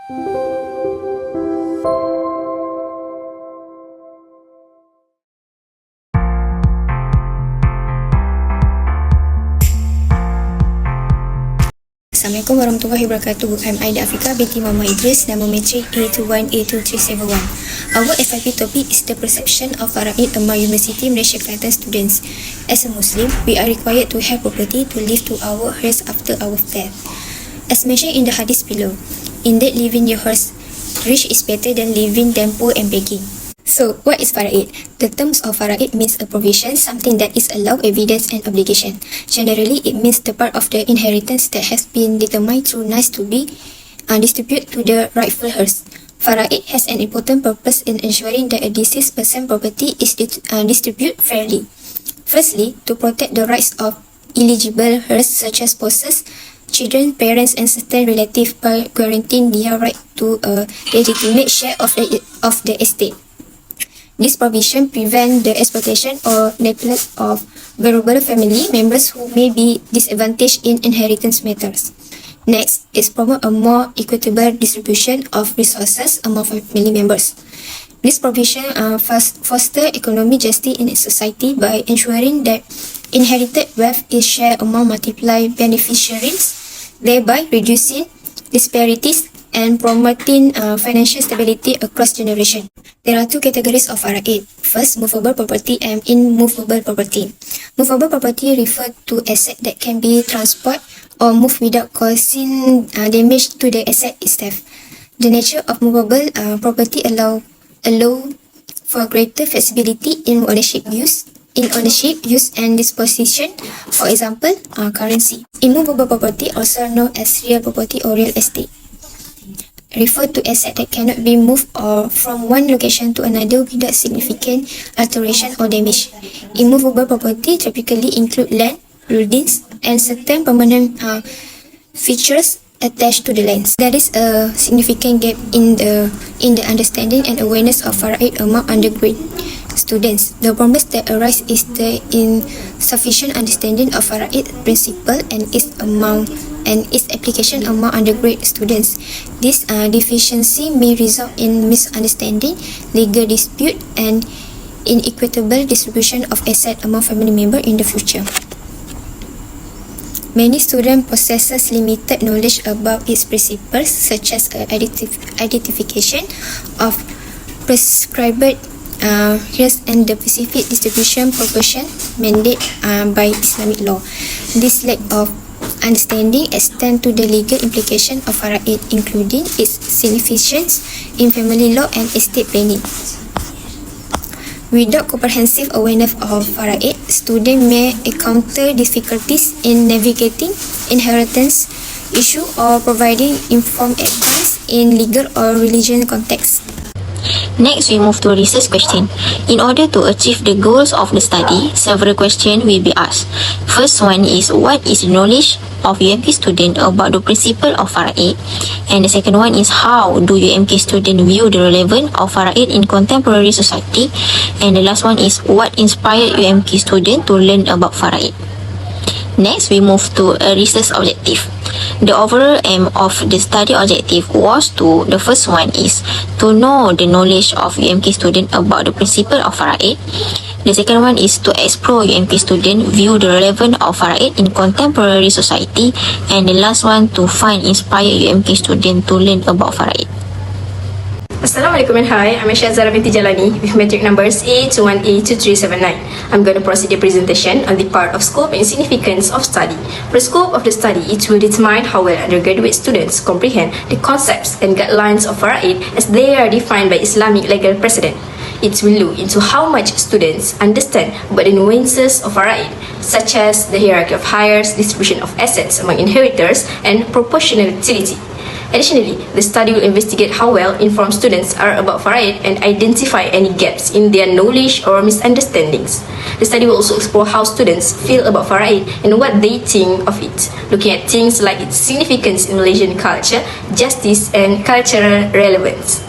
Assalamualaikum warahmatullahi wabarakatuh. I'm Aida Afrika binti Mama Idris, nama matrik A21 A2371. Our FYP topic is the perception of faraid among University Malaysia Kelantan students. As a Muslim, we are required to have property to live to our heirs after our death. As mentioned in the hadith below, indeed living your heirs rich is better than living them poor and begging. So, what is faraid? The terms of faraid means a provision, something that is allowed, evidence and obligation. Generally, it means the part of the inheritance that has been determined through nice to be distributed to the rightful heirs. Faraid has an important purpose in ensuring that a deceased person's property is distributed fairly. Firstly, to protect the rights of eligible heirs such as spouses, children, parents and certain relatives by guaranteeing their right to a legitimate share of the estate. This provision prevents the exploitation or neglect of vulnerable family members who may be disadvantaged in inheritance matters. Next is promote a more equitable distribution of resources among family members. This provision fosters economic justice in a society by ensuring that inherited wealth is shared among multiple beneficiaries, thereby reducing disparities and promoting financial stability across generations. There are two categories of faraid. First, movable property and immovable property. Movable property refers to assets that can be transported or moved without causing damage to the asset itself. The nature of movable property allow for greater flexibility in ownership, use and disposition. For example, currency. Immovable property, also known as real property or real estate, refer to assets that cannot be moved from one location to another without significant alteration or damage. Immovable property typically include land, buildings, and certain permanent features attached to the lands. There is a significant gap in the understanding and awareness of faraid among undergraduate students. The problems that arise is the insufficient understanding of faraid principle and its application among undergraduate students. This deficiency may result in misunderstanding, legal dispute, and inequitable distribution of assets among family members in the future. Many students possess limited knowledge about its principles, such as identification of prescribed heirs and the specific distribution proportion mandated by Islamic law. This lack of understanding extends to the legal implication of faraid, including its significance in family law and estate planning. Without comprehensive awareness of faraid, students may encounter difficulties in navigating inheritance issue or providing informed advice in legal or religious contexts. Next, we move to a research question. In order to achieve the goals of the study, several questions will be asked. First one is, what is the knowledge of UMK student about the principle of faraid? And the second one is, how do UMK student view the relevance of faraid in contemporary society? And the last one is, what inspired UMK student to learn about faraid? Next, we move to a research objective. The overall aim of the study objective was the first one is to know the knowledge of UMK student about the principle of faraid. The second one is to explore UMK student view the relevance of faraid in contemporary society. And the last one to find inspire UMK student to learn about faraid. Assalamualaikum and hi, I'm Shazara binti Jalani with metric numbers A21A2379. I'm going to proceed the presentation on the part of scope and significance of study. For the scope of the study, it will determine how well undergraduate students comprehend the concepts and guidelines of faraid as they are defined by Islamic legal precedent. It will look into how much students understand about the nuances of faraid, such as the hierarchy of heirs, distribution of assets among inheritors, and proportionality. Additionally, the study will investigate how well informed students are about faraid and identify any gaps in their knowledge or misunderstandings. The study will also explore how students feel about faraid and what they think of it, looking at things like its significance in Malaysian culture, justice, and cultural relevance.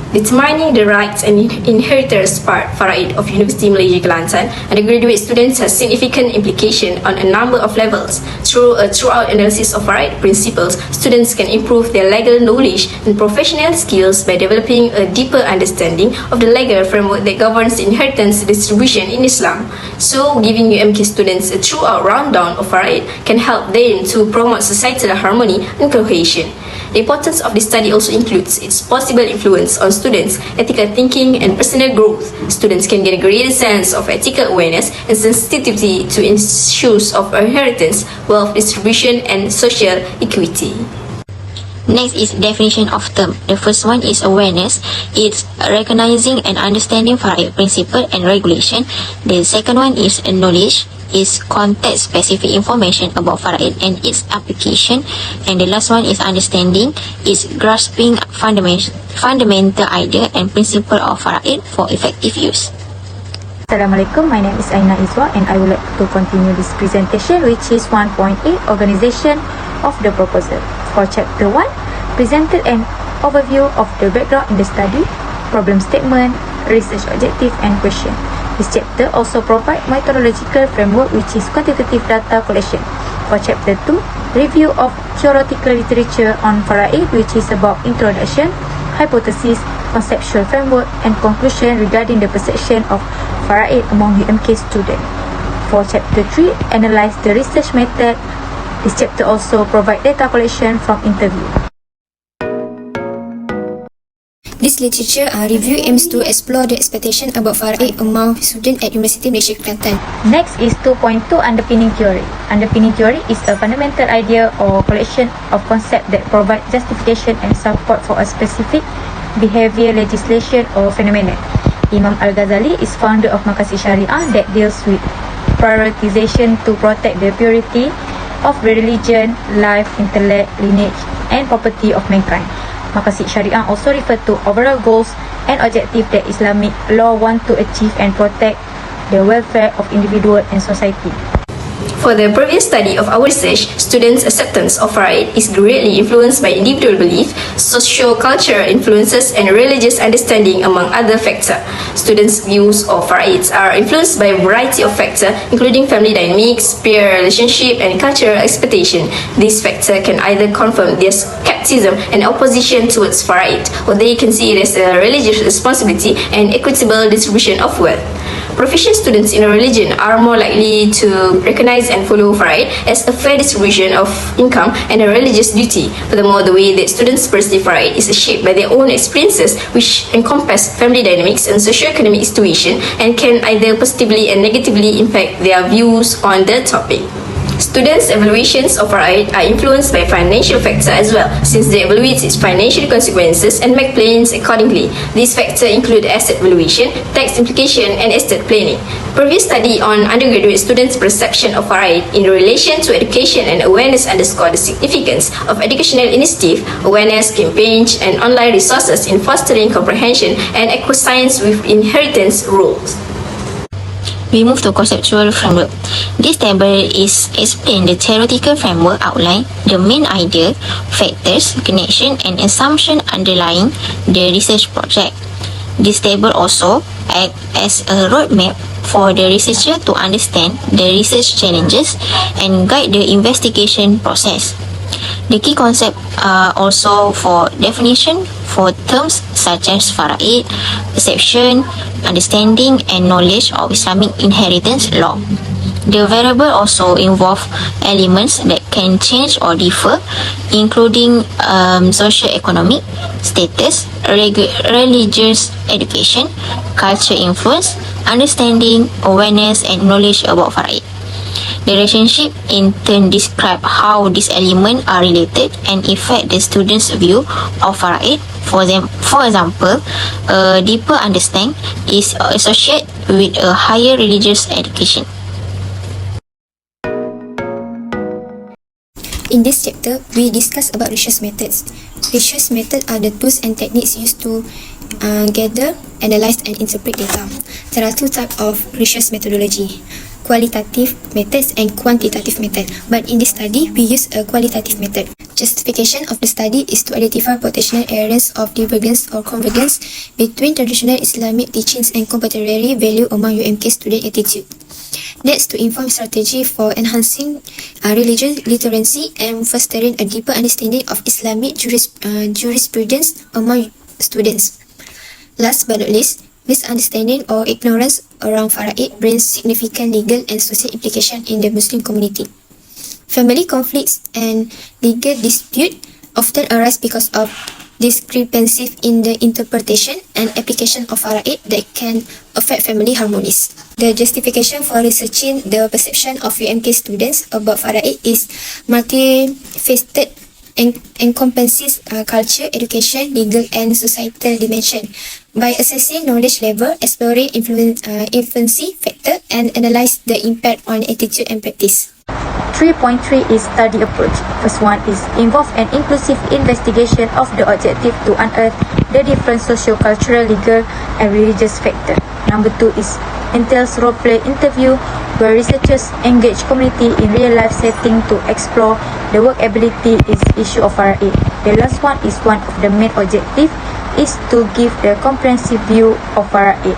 Determining the rights and inheritors part Faraid of University Malaysia Kelantan, undergraduate students has significant implication on a number of levels. Through a throughout analysis of Faraid principles, students can improve their legal knowledge and professional skills by developing a deeper understanding of the legal framework that governs inheritance distribution in Islam. So, giving UMK students a throughout rundown of Faraid can help them to promote societal harmony and cohesion. The importance of this study also includes its possible influence on students' ethical thinking and personal growth. Students can get a greater sense of ethical awareness and sensitivity to issues of inheritance, wealth distribution, and social equity. Next is definition of term. The first one is awareness. It's recognizing and understanding Faraid principle and regulation. The second one is knowledge. Is context-specific information about Faraid and its application. And the last one is understanding. Is grasping fundamental idea and principle of Faraid for effective use. Assalamualaikum, my name is Aina Izwa and I would like to continue this presentation, which is 1.8, Organization of the Proposal. For Chapter 1, presented an overview of the background in the study, problem statement, research objective and question. This chapter also provides methodological framework, which is quantitative data collection. For Chapter 2, review of theoretical literature on Faraid, which is about introduction, hypothesis, conceptual framework and conclusion regarding the perception of Faraid among UMK students. For Chapter 3, analyze the research method. This chapter also provides data collection from interview. This literature review aims to explore the expectation about Faraid among students at University Malaysia Kelantan. Next is 2.2, Underpinning Theory. Underpinning theory is a fundamental idea or collection of concepts that provide justification and support for a specific behavior, legislation or phenomenon. Imam Al-Ghazali is founder of Makasih Syariah that deals with prioritization to protect the purity of religion, life, intellect, lineage and property of mankind. Makasih Syariah also refer to overall goals and objectives that Islamic law want to achieve and protect the welfare of individual and society. For the previous study of our research, students' acceptance of Faraid is greatly influenced by individual belief, socio-cultural influences, and religious understanding, among other factors. Students' views of Faraid are influenced by a variety of factors, including family dynamics, peer relationship, and cultural expectation. These factors can either confirm their skepticism and opposition towards Faraid, or they can see it as a religious responsibility and equitable distribution of wealth. Proficient students in a religion are more likely to recognize and follow Faraid as a fair distribution of income and a religious duty. Furthermore, the way that students perceive Faraid is shaped by their own experiences, which encompass family dynamics and socio-economic situation, and can either positively and negatively impact their views on the topic. Students' evaluations of Faraid are influenced by financial factors as well, since they evaluate its financial consequences and make plans accordingly. These factors include asset valuation, tax implication, and estate planning. Previous study on undergraduate students' perception of Faraid in relation to education and awareness underscore the significance of educational initiative, awareness campaigns, and online resources in fostering comprehension and acquiescence with inheritance rules. We move to conceptual framework. This table is explain the theoretical framework outline, the main idea, factors, connection and assumption underlying the research project. This table also acts as a roadmap for the researcher to understand the research challenges and guide the investigation process. The key concepts are also for definition for terms such as Faraid, perception, understanding and knowledge of Islamic inheritance law. The variable also involve elements that can change or differ, including socio-economic status, religious education, culture influence, understanding, awareness and knowledge about Faraid. The relationship in turn describe how these elements are related and affect the student's view of Faraid. For example, a deeper understanding is associated with a higher religious education. In this chapter, we discuss about research methods. Research methods are the tools and techniques used to gather, analyze and interpret data. There are two types of research methodology: qualitative methods and quantitative method. But in this study, we use a qualitative method. justification of the study is to identify potential areas of divergence or convergence between traditional Islamic teachings and contemporary value among UMK student attitude. Next, to inform strategy for enhancing religious literacy and fostering a deeper understanding of Islamic jurisprudence among students. Last but not least, misunderstanding or ignorance around Faraid brings significant legal and social implication in the Muslim community. Family conflicts and legal dispute often arise because of discrepancies in the interpretation and application of Faraid that can affect family harmonies. The justification for researching the perception of UMK students about Faraid is multifaceted and encompasses culture, education, legal and societal dimension. By assessing knowledge level, exploring influency factor and analyze the impact on attitude and practice. 3.3 is study approach. First one is involve an inclusive investigation of the objective to unearth the different socio-cultural, legal and religious factor. Number 2 is entails role-play interview where researchers engage community in real-life setting to explore the workability issue of Faraid. The last one is one of the main objective is to give the comprehensive view of Faraid.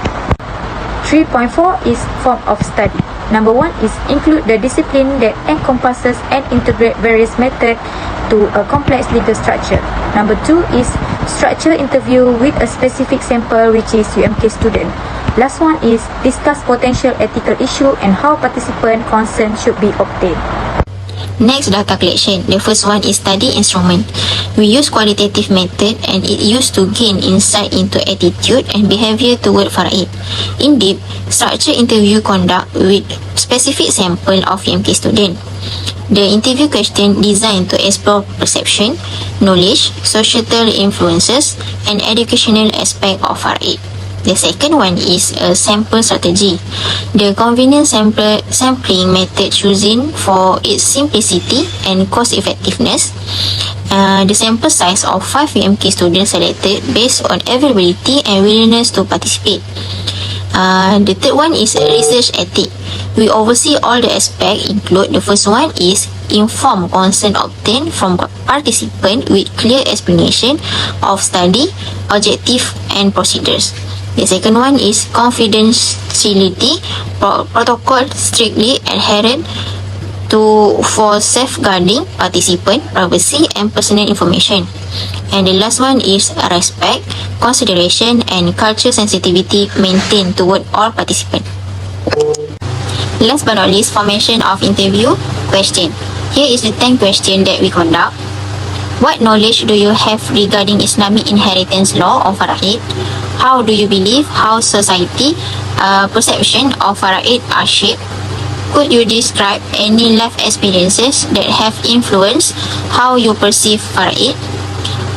3.4 is form of study. Number 1 is include the discipline that encompasses and integrate various methods to a complex legal structure. Number 2 is structure interview with a specific sample which is UMK student. Last one is discuss potential ethical issue and how participant consent should be obtained. Next, data collection. The first one is study instrument. We use qualitative method and it used to gain insight into attitude and behavior toward Faraid. In depth, structure interview conduct with specific sample of UMK student. The interview question designed to explore perception, knowledge, societal influences and educational aspect of Faraid. The second one is a sample strategy. The convenient sampling method chosen for its simplicity and cost effectiveness. The sample size of 5 UMK students selected based on availability and willingness to participate. The third one is research ethic. We oversee all the aspects include the first one is informed consent obtained from participant with clear explanation of study, objective and procedures. The second one is confidentiality protocol strictly adherent to for safeguarding participant privacy and personal information. And the last one is respect, consideration and culture sensitivity maintained toward all participants. Last but not least, formation of interview question. Here is the 10 questions that we conduct. What knowledge do you have regarding Islamic inheritance law of Faraid? How do you believe how society perception of Faraid are shaped? Could you describe any life experiences that have influenced how you perceive Faraid?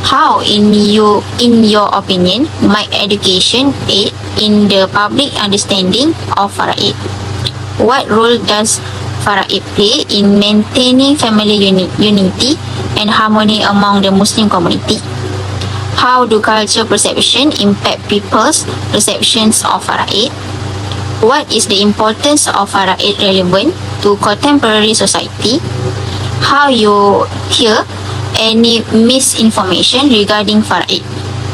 How, in your opinion, might education aid in the public understanding of Faraid? What role does Faraid play in maintaining family unity and harmony among the Muslim community? How do cultural perception impact people's perceptions of Faraid? What is the importance of Faraid relevant to contemporary society? How you hear any misinformation regarding Faraid?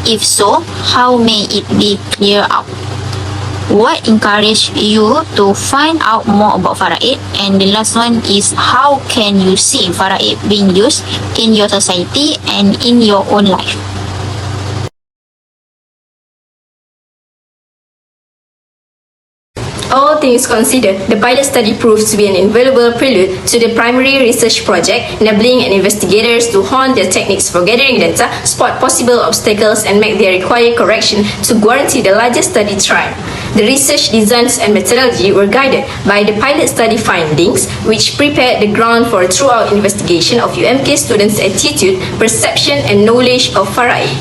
If so, how may it be cleared out? What encouraged you to find out more about Faraid? And the last one is how can you see Faraid being used in your society and in your own life? All things considered, the pilot study proves to be an invaluable prelude to the primary research project, enabling investigators to hone their techniques for gathering data, spot possible obstacles, and make their required correction to guarantee the largest study trial. The research designs and methodology were guided by the pilot study findings, which prepared the ground for a thorough investigation of UMK students' attitude, perception, and knowledge of Faraid.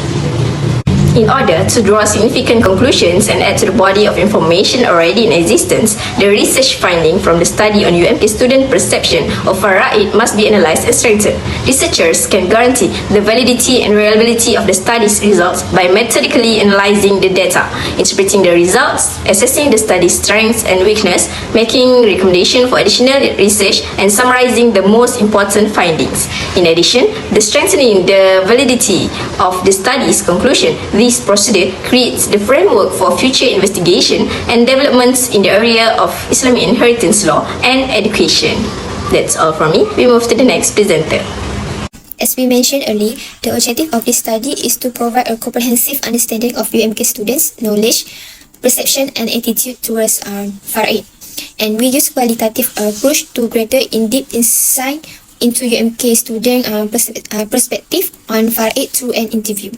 In order to draw significant conclusions and add to the body of information already in existence, the research finding from the study on UMK student perception of faraid must be analysed and strengthened. Researchers can guarantee the validity and reliability of the study's results by methodically analysing the data, interpreting the results, assessing the study's strengths and weakness, making recommendations for additional research, and summarising the most important findings. In addition, the strengthening the validity of the study's conclusion, this procedure creates the framework for future investigation and developments in the area of Islamic inheritance law and education. That's all from me. We move to the next presenter. As we mentioned earlier, the objective of this study is to provide a comprehensive understanding of UMK students' knowledge, perception and attitude towards faraid. And we use qualitative approach to greater in-depth insight into UMK student perspective on faraid through an interview.